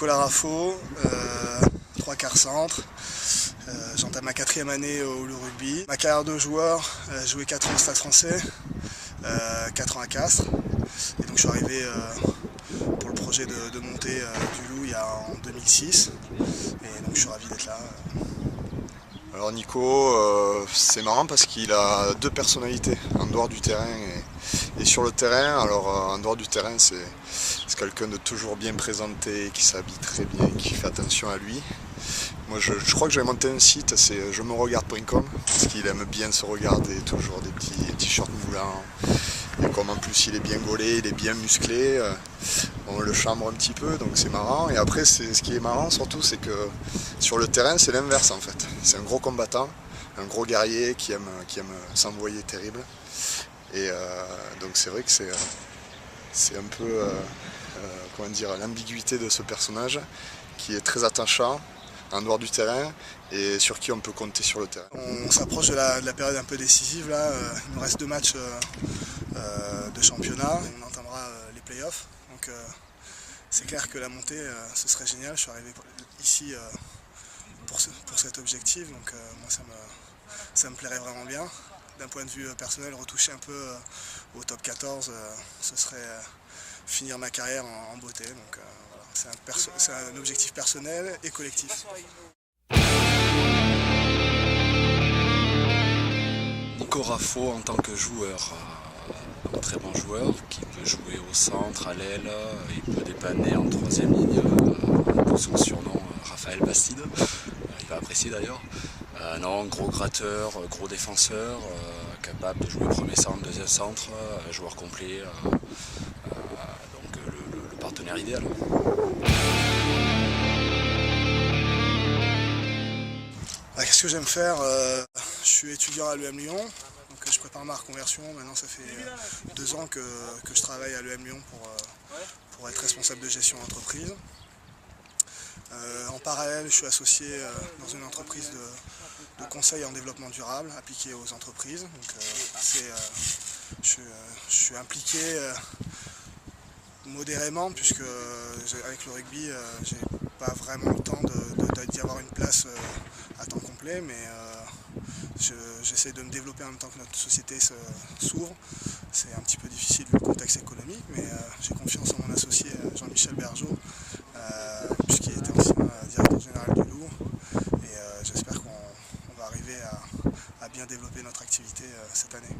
Nicolas Raffo, 3 quarts centre. J'entame ma 4e année au Loup Rugby. Ma carrière de joueur, j'ai joué 4 ans au Stade Français, 4 ans à Castres. Et donc je suis arrivé pour le projet de montée du Loup en 2006. Et donc je suis ravi d'être là. Alors Nico, c'est marrant parce qu'il a deux personnalités, en dehors du terrain et sur le terrain. Alors en dehors du terrain, c'est quelqu'un de toujours bien présenté, qui s'habille très bien, qui fait attention à lui. Moi je crois que j'ai monté un site, c'est jemeregarde.com, parce qu'il aime bien se regarder, toujours des petits t-shirts moulants. Et comme en plus il est bien gaulé, il est bien musclé, on le chambre un petit peu, donc c'est marrant. Et après, ce qui est marrant surtout, c'est que sur le terrain, c'est l'inverse en fait. C'est un gros combattant, un gros guerrier qui aime s'envoyer terrible. Et donc c'est vrai que c'est un peu comment dire, l'ambiguïté de ce personnage qui est très attachant en dehors du terrain et sur qui on peut compter sur le terrain. On s'approche de la période un peu décisive là. Il nous reste 2 matchs de championnat. On entamera les playoffs. Donc c'est clair que la montée, ce serait génial. Je suis arrivé ici pour cet objectif. Donc moi ça me plairait vraiment bien. D'un point de vue personnel, retoucher un peu au top 14, ce serait finir ma carrière en beauté. Donc voilà, c'est un objectif personnel et collectif. Nico Raffo en tant que joueur, un très bon joueur qui peut jouer au centre, à l'aile, il peut dépanner en 3e ligne, d'où son surnom Raphaël Bastide, il va apprécier d'ailleurs. Non, gros gratteur, gros défenseur, capable de jouer premier centre, 2e centre, joueur complet, donc le partenaire idéal. Qu'est-ce que j'aime faire? Je suis étudiant à l'EM Lyon, donc je prépare ma reconversion. Maintenant ça fait 2 ans que je travaille à l'EM Lyon pour être responsable de gestion d'entreprise. En parallèle, je suis associé dans une entreprise de conseil en développement durable appliquée aux entreprises. Donc, je suis impliqué modérément, puisque avec le rugby, j'ai pas vraiment le temps d'y avoir une place à temps complet, mais j'essaie de me développer en même temps que notre société s'ouvre. C'est un petit peu difficile vu le contexte économique, mais j'ai confiance en mon associé Jean-Michel Bergeau, puisqu'il était ancien directeur général du Loup, et j'espère qu'on va arriver à bien développer notre activité cette année.